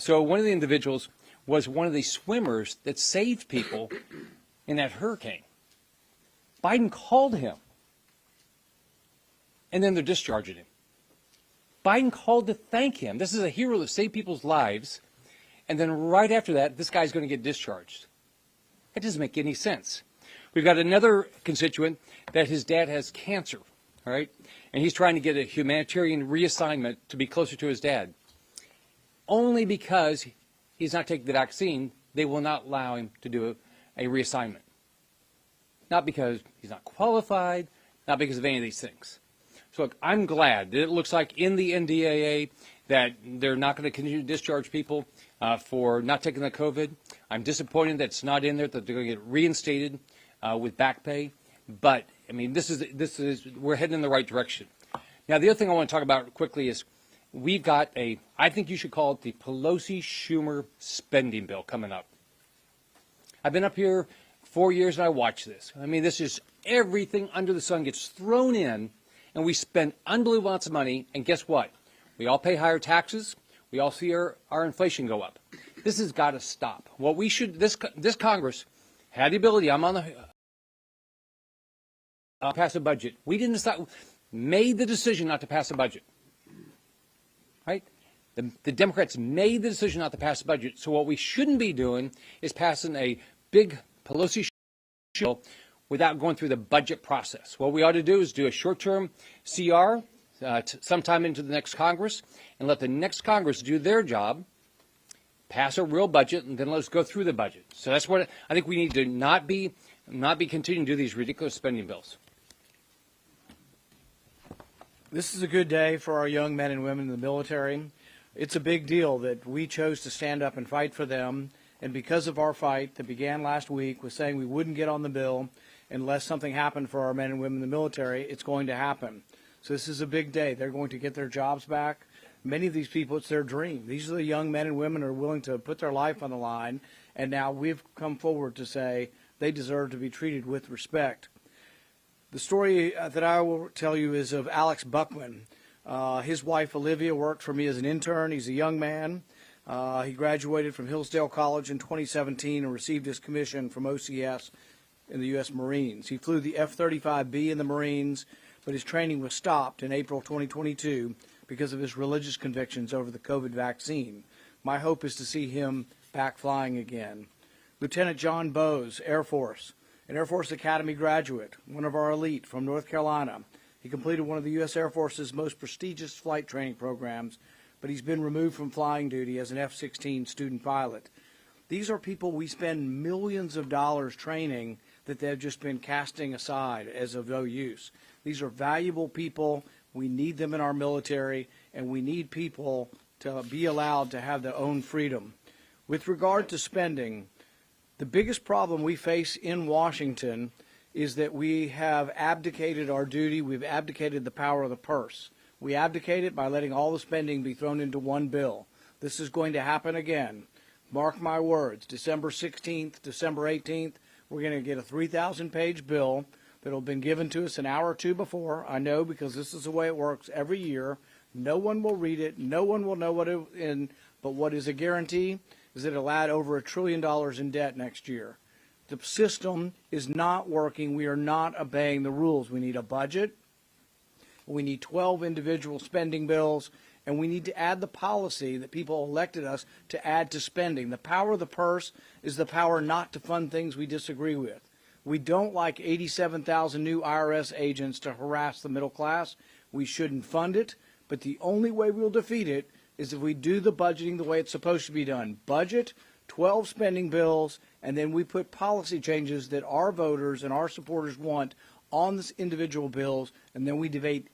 So one of the individuals was one of the swimmers that saved people in that hurricane. Biden called him, and then they're discharging him. Biden called to thank him. This is a hero that saved people's lives, and then right after that, this guy's going to get discharged. That doesn't make any sense. We've got another constituent that his dad has cancer, all right? And he's trying to get a humanitarian reassignment to be closer to his dad. Only because he's not taking the vaccine, they will not allow him to do a reassignment. Not because he's not qualified, not because of any of these things. So look, I'm glad that it looks like in the NDAA that they're not going to continue to discharge people for not taking the COVID. I'm disappointed that it's not in there, that they're going to get reinstated with back pay. But, I mean, we're heading in the right direction. Now, the other thing I want to talk about quickly is we've got I think you should call it the Pelosi-Schumer spending bill coming up. I've been up here 4 years and I watch this. I mean, this is everything under the sun gets thrown in, and we spend unbelievable amounts of money, and guess what? We all pay higher taxes. We all see our inflation go up. This has got to stop. What we should, this Congress had the ability, I'm on the, pass a budget. We didn't decide, made the decision not to pass a budget. Right? The Democrats made the decision not to pass a budget. So what we shouldn't be doing is passing a big Pelosi bill without going through the budget process. What we ought to do is do a short-term CR sometime into the next Congress and let the next Congress do their job, pass a real budget, and then let's go through the budget. So that's what I think we need to not be continuing to do these ridiculous spending bills. This is a good day for our young men and women in the military. It's a big deal that we chose to stand up and fight for them. And because of our fight that began last week with saying we wouldn't get on the bill unless something happened for our men and women in the military, it's going to happen. So this is a big day. They're going to get their jobs back. Many of these people, it's their dream. These are the young men and women who are willing to put their life on the line. And now we've come forward to say they deserve to be treated with respect. The story that I will tell you is of Alex Buckman. His wife, Olivia, worked for me as an intern. He's a young man. He graduated from Hillsdale College in 2017 and received his commission from OCS in the U.S. Marines. He flew the F-35B in the Marines, but his training was stopped in April 2022 because of his religious convictions over the COVID vaccine. My hope is to see him back flying again. Lieutenant John Bowes, Air Force, an Air Force Academy graduate, one of our elite from North Carolina. He completed one of the U.S. Air Force's most prestigious flight training programs, but he's been removed from flying duty as an F-16 student pilot. These are people we spend millions of dollars training that they've just been casting aside as of no use. These are valuable people. We need them in our military, and we need people to be allowed to have their own freedom. With regard to spending, the biggest problem we face in Washington is that we have abdicated our duty. We've abdicated the power of the purse. We abdicate it by letting all the spending be thrown into one bill. This is going to happen again. Mark my words, December 16th, December 18th, we're going to get a 3,000-page bill that will have been given to us an hour or two before. I know, because this is the way it works every year. No one will read it. No one will know what it is in. But what is a guarantee is that it'll add over $1 trillion in debt next year. The system is not working. We are not obeying the rules. We need a budget. We need 12 individual spending bills, and we need to add the policy that people elected us to add to spending. The power of the purse is the power not to fund things we disagree with. We don't like 87,000 new IRS agents to harass the middle class. We shouldn't fund it, but the only way we'll defeat it is if we do the budgeting the way it's supposed to be done. Budget, 12 spending bills, and then we put policy changes that our voters and our supporters want on this individual bills, and then we debate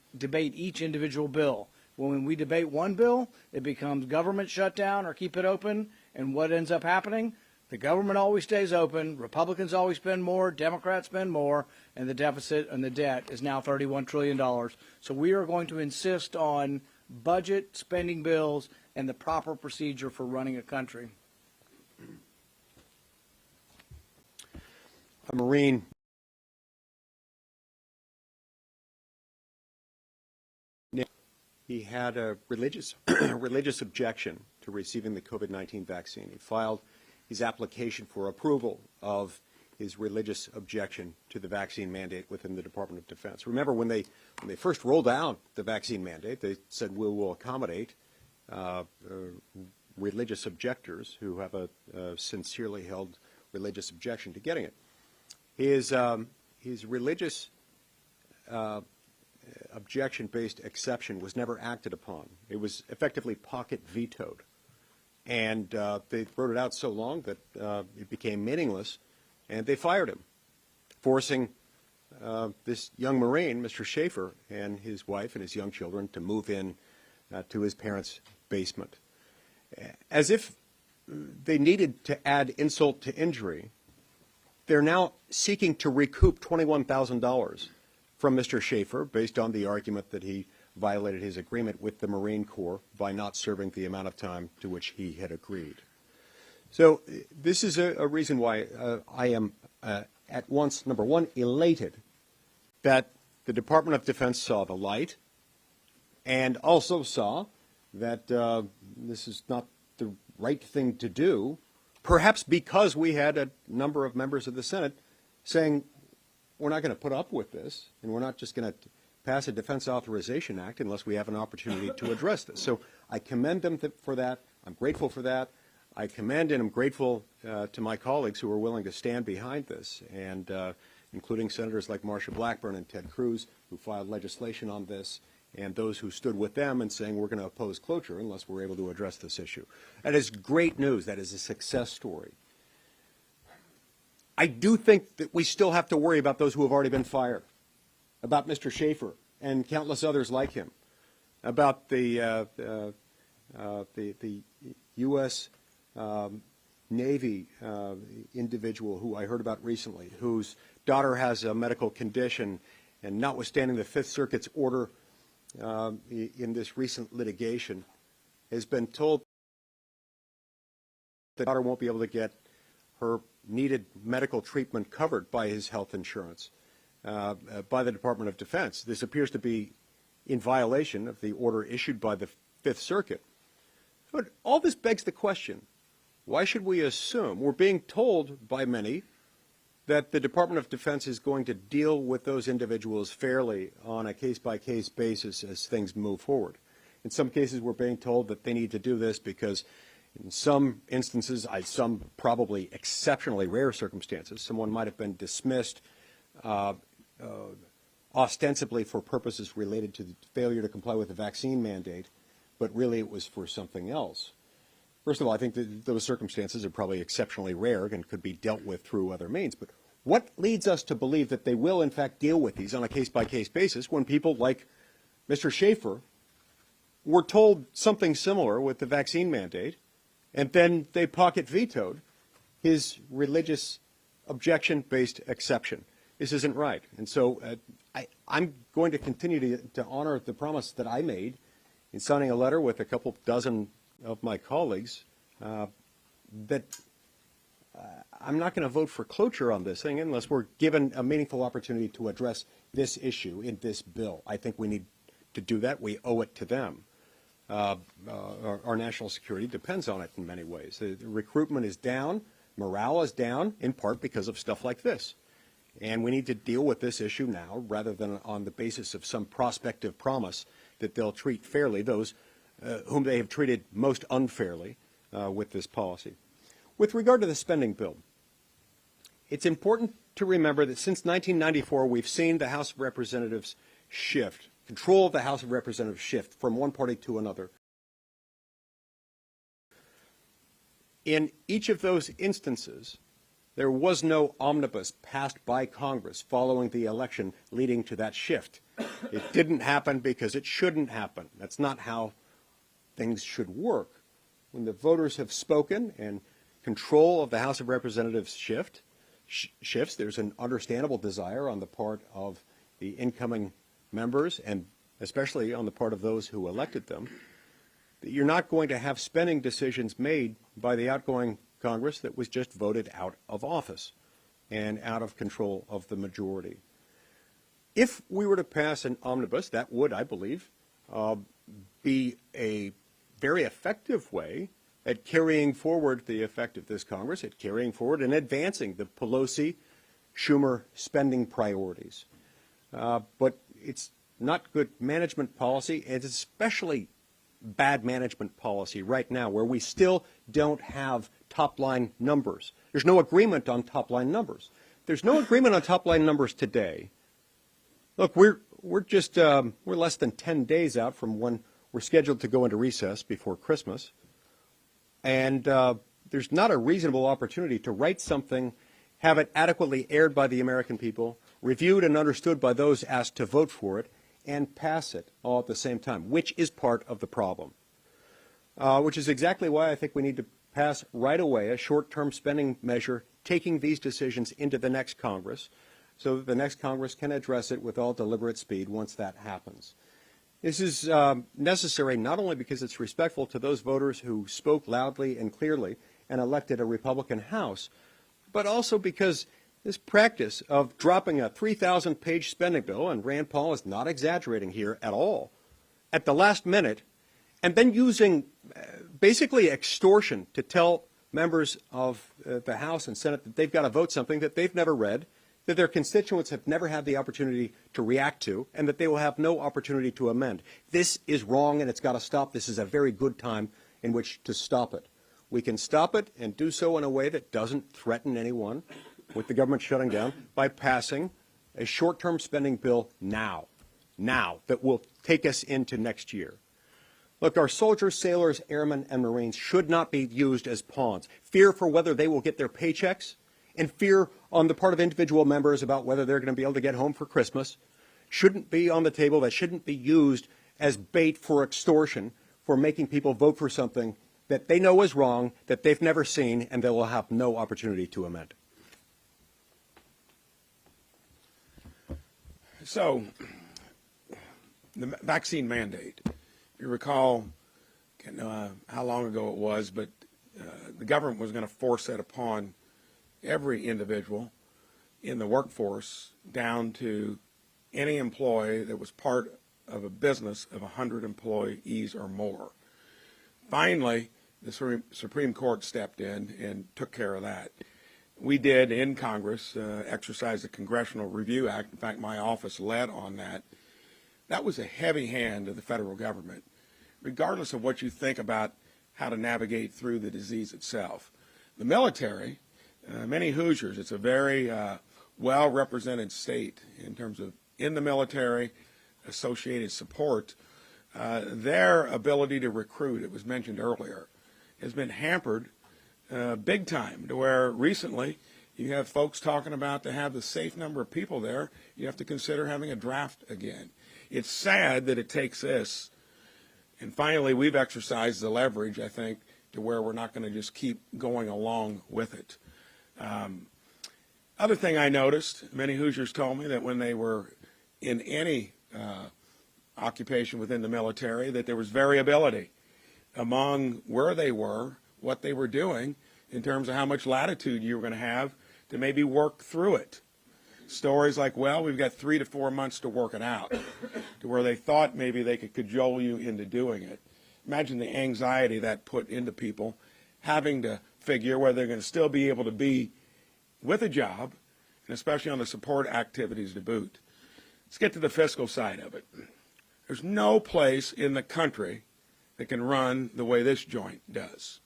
each individual bill. When we debate one bill, it becomes government shutdown or keep it open, and what ends up happening? The government always stays open, Republicans always spend more, Democrats spend more, and the deficit and the debt is now $31 trillion. So we are going to insist on budget, spending bills, and the proper procedure for running a country. A Marine. He had a religious objection to receiving the COVID-19 vaccine. He filed his application for approval of his religious objection to the vaccine mandate within the Department of Defense. Remember, when they first rolled out the vaccine mandate, they said we will accommodate religious objectors who have a sincerely held religious objection to getting it. His religious objection-based exception was never acted upon. It was effectively pocket vetoed. And they wrote it out so long that it became meaningless, and they fired him, forcing this young Marine, Mr. Schaefer, and his wife and his young children to move in to his parents' basement. As if they needed to add insult to injury, they're now seeking to recoup $21,000 from Mr. Schaefer based on the argument that he violated his agreement with the Marine Corps by not serving the amount of time to which he had agreed. So this is a reason why I am at once, number one, elated that the Department of Defense saw the light and also saw that this is not the right thing to do, perhaps because we had a number of members of the Senate saying, we're not going to put up with this, and we're not just going to pass a Defense Authorization Act unless we have an opportunity to address this. So I commend them for that. I'm grateful for that. I commend and am grateful to my colleagues who are willing to stand behind this, and including senators like Marsha Blackburn and Ted Cruz, who filed legislation on this, and those who stood with them and saying we're going to oppose cloture unless we're able to address this issue. That is great news. That is a success story. I do think that we still have to worry about those who have already been fired, about Mr. Schaefer and countless others like him, about the U.S. Navy individual who I heard about recently, whose daughter has a medical condition, and notwithstanding the Fifth Circuit's order in this recent litigation, has been told that the daughter won't be able to get her needed medical treatment covered by his health insurance by the Department of Defense. This appears to be in violation of the order issued by the Fifth Circuit. But all this begs the question, why should we assume, we're being told by many, that the Department of Defense is going to deal with those individuals fairly on a case-by-case basis as things move forward. In some cases, we're being told that they need to do this because in some instances, some probably exceptionally rare circumstances, someone might have been dismissed ostensibly for purposes related to the failure to comply with the vaccine mandate, but really it was for something else. First of all, I think that those circumstances are probably exceptionally rare and could be dealt with through other means. But what leads us to believe that they will, in fact, deal with these on a case-by-case basis when people like Mr. Schaefer were told something similar with the vaccine mandate, and then they pocket vetoed his religious objection-based exception? This isn't right. And so I'm going to continue to honor the promise that I made in signing a letter with a couple dozen of my colleagues that I'm not going to vote for cloture on this thing unless we're given a meaningful opportunity to address this issue in this bill. I think we need to do that. We owe it to them. Our national security depends on it in many ways. The recruitment is down. Morale is down, in part because of stuff like this. And we need to deal with this issue now rather than on the basis of some prospective promise that they'll treat fairly those whom they have treated most unfairly with this policy. With regard to the spending bill, it's important to remember that since 1994, we've seen the House of Representatives shift, control of the House of Representatives shift from one party to another. In each of those instances, there was no omnibus passed by Congress following the election leading to that shift. It didn't happen because it shouldn't happen. That's not how things should work. When the voters have spoken and control of the House of Representatives shifts, there's an understandable desire on the part of the incoming members and especially on the part of those who elected them, that you're not going to have spending decisions made by the outgoing Congress that was just voted out of office and out of control of the majority. If we were to pass an omnibus, that would, I believe, be a very effective way at carrying forward the effect of this Congress, at carrying forward and advancing the Pelosi-Schumer spending priorities. But it's not good management policy, and it's especially bad management policy right now, where we still don't have top-line numbers. There's no agreement on top-line numbers. There's no agreement on top-line numbers today. Look, we're less than 10 days out from when we're scheduled to go into recess before Christmas, and there's not a reasonable opportunity to write something, have it adequately aired by the American people, reviewed and understood by those asked to vote for it, and pass it all at the same time, which is part of the problem. Which is exactly why I think we need to pass right away a short-term spending measure taking these decisions into the next Congress so that the next Congress can address it with all deliberate speed once that happens. This is necessary not only because it's respectful to those voters who spoke loudly and clearly and elected a Republican House, but also because this practice of dropping a 3,000-page spending bill, and Rand Paul is not exaggerating here at all, at the last minute, and then using basically extortion to tell members of the House and Senate that they've got to vote something that they've never read, that their constituents have never had the opportunity to react to, and that they will have no opportunity to amend. This is wrong, and it's got to stop. This is a very good time in which to stop it. We can stop it and do so in a way that doesn't threaten anyone, with the government shutting down, by passing a short-term spending bill now, that will take us into next year. Look, our soldiers, sailors, airmen, and Marines should not be used as pawns. Fear for whether they will get their paychecks and fear on the part of individual members about whether they're going to be able to get home for Christmas shouldn't be on the table. That shouldn't be used as bait for extortion, for making people vote for something that they know is wrong, that they've never seen, and they will have no opportunity to amend. So, the vaccine mandate, if you recall how long ago it was, but the government was going to force it upon every individual in the workforce down to any employee that was part of a business of 100 employees or more. Finally, the Supreme Court stepped in and took care of that. We did, in Congress, exercise the Congressional Review Act. In fact, my office led on that. That was a heavy hand of the federal government, regardless of what you think about how to navigate through the disease itself. The military, many Hoosiers, it's a very well-represented state in terms of in the military, associated support. Their ability to recruit, it was mentioned earlier, has been hampered big time, to where recently you have folks talking about to have the safe number of people there, you have to consider having a draft again. It's sad that it takes this, and finally we've exercised the leverage, I think, to where we're not going to just keep going along with it. Other thing I noticed, many Hoosiers told me that when they were in any occupation within the military, that there was variability among where they were, what they were doing, in terms of how much latitude you were going to have to maybe work through it. Stories like, well, we've got 3 to 4 months to work it out, to where they thought maybe they could cajole you into doing it. Imagine the anxiety that put into people, having to figure whether they're going to still be able to be with a job, and especially on the support activities to boot. Let's get to the fiscal side of it. There's no place in the country that can run the way this joint does.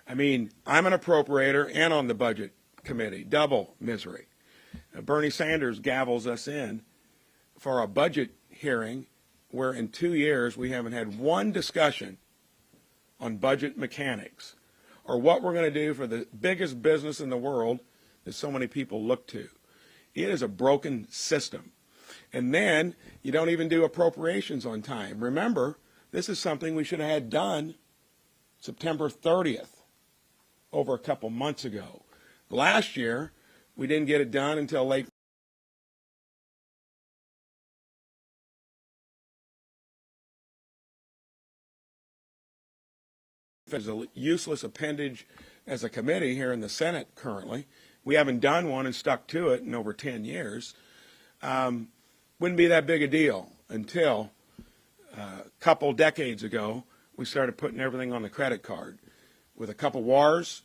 I mean, I'm an appropriator and on the budget committee, double misery. Bernie Sanders gavels us in for a budget hearing where in 2 years we haven't had one discussion on budget mechanics or what we're going to do for the biggest business in the world that so many people look to. It is a broken system. And then you don't even do appropriations on time. Remember, this is something we should have had done September 30th, over a couple months ago. Last year, we didn't get it done until late. It's a useless appendage as a committee here in the Senate currently. We haven't done one and stuck to it in over 10 years. Wouldn't be that big a deal until a couple decades ago we started putting everything on the credit card. with a couple wars.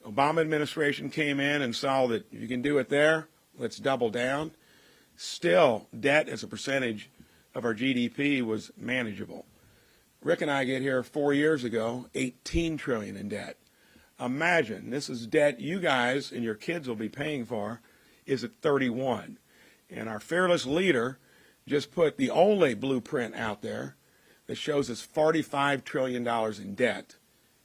Obama administration came in and saw that if you can do it there, let's double down. Still, debt as a percentage of our GDP was manageable. Rick and I get here 4 years ago, $18 trillion in debt. Imagine, this is debt you guys and your kids will be paying for, is at 31. And our fearless leader just put the only blueprint out there that shows us $45 trillion in debt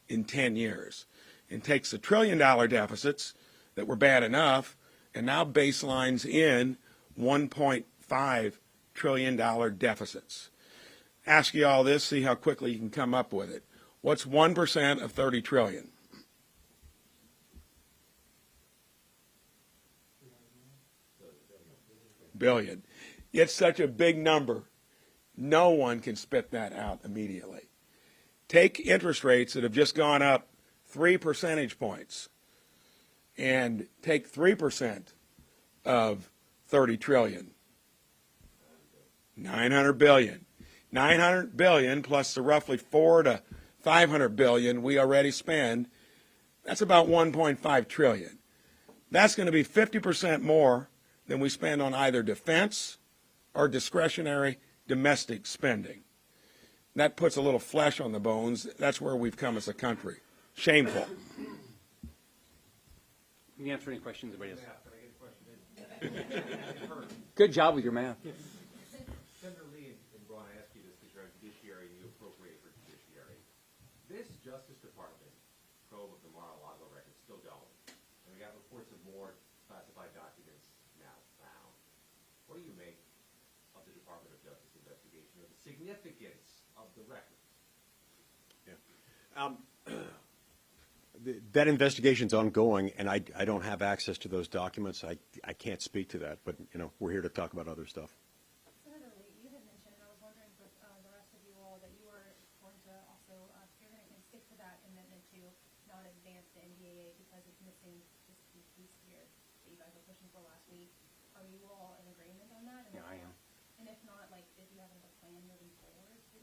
in 10 years. And takes the $1 trillion deficits that were bad enough and now baselines in $1.5 trillion deficits. Ask you all this, see how quickly you can come up with it. What's 1% of 30 trillion? Billion. It's such a big number, no one can spit that out immediately. Take interest rates that have just gone up 3 percentage points and take 3% of 30 trillion. 900 billion. 900 billion plus the roughly 400 to 500 billion we already spend, that's about 1.5 trillion. That's going to be 50% more than we spend on either defense or discretionary domestic spending. That puts a little flesh on the bones. That's where we've come as a country. Shameful. Can you answer any questions anybody else? Good job with your math. Senator Lee and Braun, I ask you this because you're on judiciary and you appropriate for judiciary. This Justice Department probe of the Mar-a-Lago record is still going. And we got reports of more classified documents now found. What do you make of the Department of Justice investigation or the significance of the records? Yeah. That investigation's ongoing, and I don't have access to those documents. I can't speak to that, but we're here to talk about other stuff. Senator Lee, you had mentioned, and I was wondering for the rest of you all, that you were going to also, you're going to stick to that commitment to not advance the NDAA because it's missing this key piece here that you guys were pushing for last week. Are you all in agreement on that? And Yeah, I am. And if not, if you have a plan moving forward to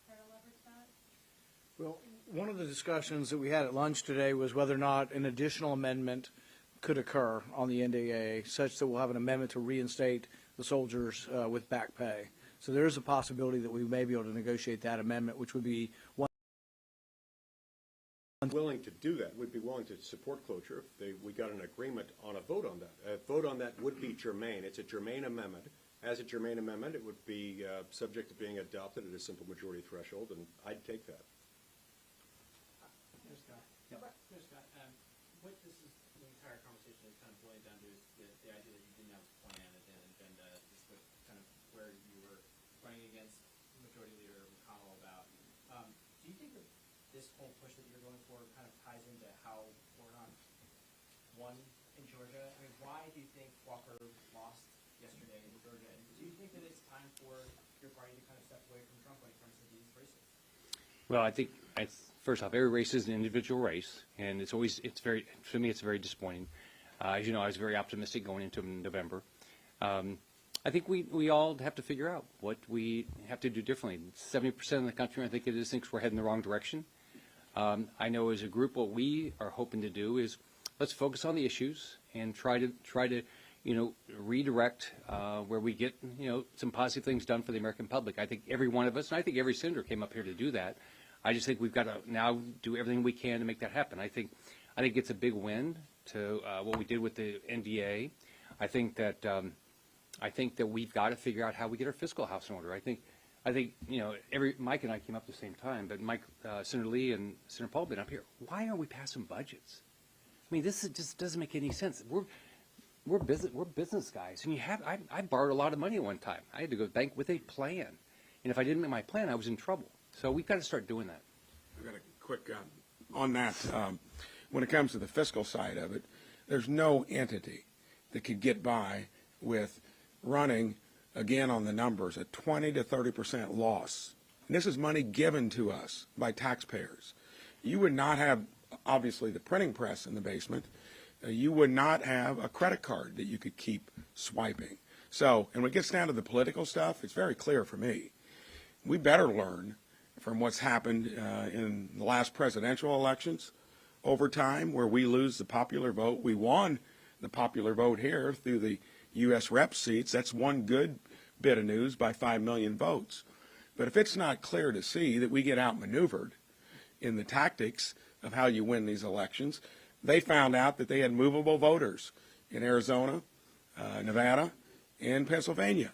try to leverage that? Well, one of the discussions that we had at lunch today was whether or not an additional amendment could occur on the NDAA, such that we'll have an amendment to reinstate the soldiers with back pay. So there is a possibility that we may be able to negotiate that amendment, which would be one. Willing to do that. We'd be willing to support cloture if we got an agreement on a vote on that. A vote on that would be germane. It's a germane amendment. As a germane amendment, it would be subject to being adopted at a simple majority threshold, and I'd take that. What this is, the entire conversation is kind of boiling down to is the idea that you didn't have a plan and an agenda, just with kind of where you were running against Majority Leader McConnell about. Do you think that this whole push that you're going for kind of ties into how we're not won in Georgia? I mean, why do you think Walker lost yesterday in Georgia? And do you think that it's time for your party to kind of step away from Trump when it comes to these races? Well, I think first off, every race is an individual race, and to me, it's very disappointing. As you know, I was very optimistic going into November. I think we all have to figure out what we have to do differently. 70% of the country, I think it is, thinks we're heading the wrong direction. I know as a group, what we are hoping to do is let's focus on the issues and try to redirect where we get some positive things done for the American public. I think every one of us, and I think every senator came up here to do that. I just think we've got to now do everything we can to make that happen. I think it's a big win to what we did with the NDA. I think that we've got to figure out how we get our fiscal house in order. I think Mike and I came up at the same time, but Senator Lee and Senator Paul have been up here. Why aren't we passing budgets? I mean, just doesn't make any sense. We're business guys, and I borrowed a lot of money at one time. I had to go to the bank with a plan, and if I didn't make my plan, I was in trouble. So we've got to start doing that. I've got a quick on that. When it comes to the fiscal side of it, there's no entity that could get by with running, again on the numbers, a 20 to 30% loss. And this is money given to us by taxpayers. You would not have, obviously, the printing press in the basement. You would not have a credit card that you could keep swiping. So, and when it gets down to the political stuff, it's very clear for me. We better learn from what's happened in the last presidential elections over time where we lose the popular vote. We won the popular vote here through the U.S. rep seats. That's one good bit of news by 5 million votes. But if it's not clear to see that we get outmaneuvered in the tactics of how you win these elections, they found out that they had movable voters in Arizona, Nevada, and Pennsylvania,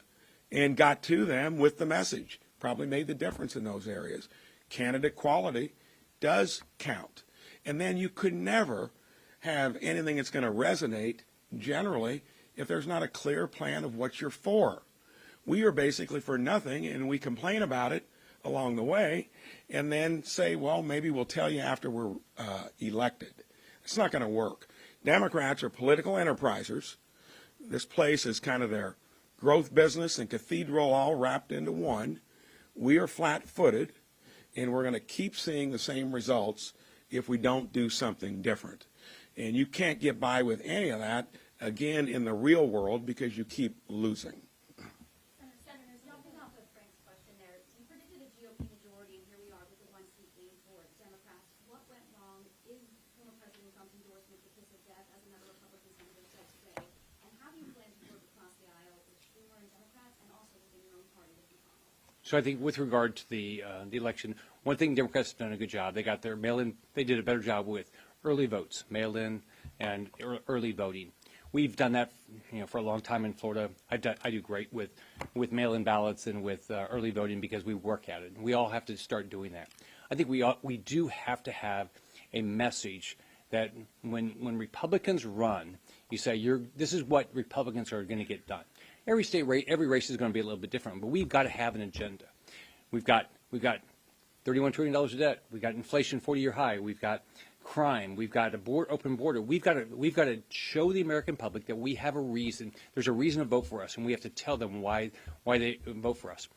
and got to them with the message. Probably made the difference in those areas. Candidate quality does count. And then you could never have anything that's going to resonate generally if there's not a clear plan of what you're for. We are basically for nothing, and we complain about it along the way, and then say, well, maybe we'll tell you after we're elected. It's not going to work. Democrats are political enterprisers. This place is kind of their growth business and cathedral all wrapped into one. We are flat-footed, and we're going to keep seeing the same results if we don't do something different. And you can't get by with any of that, again, in the real world because you keep losing. Senator, jumping off of Frank's question there, you predicted a GOP majority, and here we are with the one seat lead for Democrats. What went wrong? Is former President Trump's endorsement the kiss of death, as another Republican senator said today? And how do you plan to work across the aisle with Schumer and Democrats, and also within your own party with McConnell? So I think with regard to the election, one thing Democrats have done a good job. They got their mail-in. They did a better job with early votes, mail-in, and early voting. We've done that, for a long time in Florida. I do great with mail-in ballots and with early voting because we work at it. We all have to start doing that. I think we do have to have a message that when Republicans run, you say this is what Republicans are going to get done. Every race is going to be a little bit different, but we've got to have an agenda. We've got $31 trillion of debt. We've got inflation 40-year high. We've got crime. We've got open border. We've got to show the American public that we have a reason. There's a reason to vote for us, and we have to tell them why they vote for us.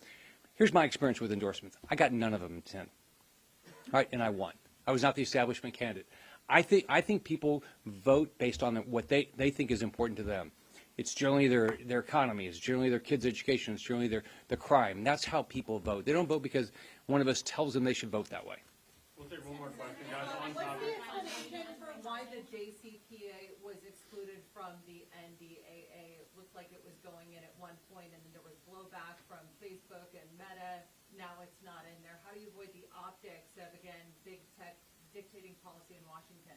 Here's my experience with endorsements. I got none of them in 10. All right, and I won. I was not the establishment candidate. I think people vote based on what they think is important to them. It's generally their economy. It's generally their kids' education. It's generally their crime. That's how people vote. They don't vote because one of us tells them they should vote that way. We'll take one more question, guys. On topic. Why the JCPA was excluded from the NDAA? It looked like it was going in at one point, and then there was blowback from Facebook and Meta. Now it's not in there. How do you avoid the optics of, again, big tech dictating policy in Washington?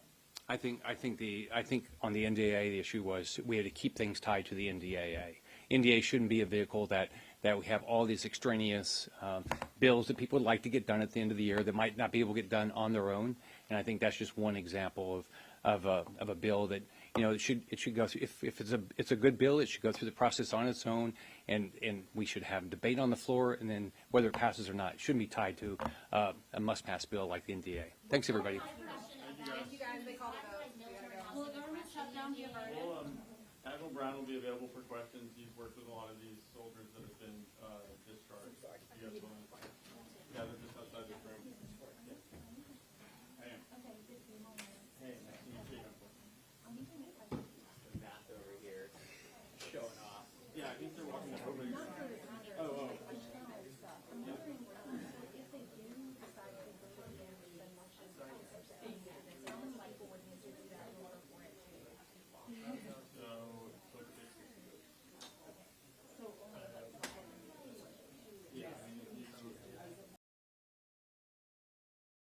I think on the NDAA the issue was we had to keep things tied to the NDAA. NDAA shouldn't be a vehicle that we have all these extraneous bills that people would like to get done at the end of the year that might not be able to get done on their own. And I think that's just one example of a bill that it should go through. If it's a good bill, it should go through the process on its own, and we should have debate on the floor, and then whether it passes or not, it shouldn't be tied to a must-pass bill like the NDAA. Thanks, everybody. Thank you, guys. They called it out. We gotta go. Will the government shutdown be averted? Admiral Braun will be available for questions. He's worked with a lot of these soldiers that have been discharged. You guys want to gather just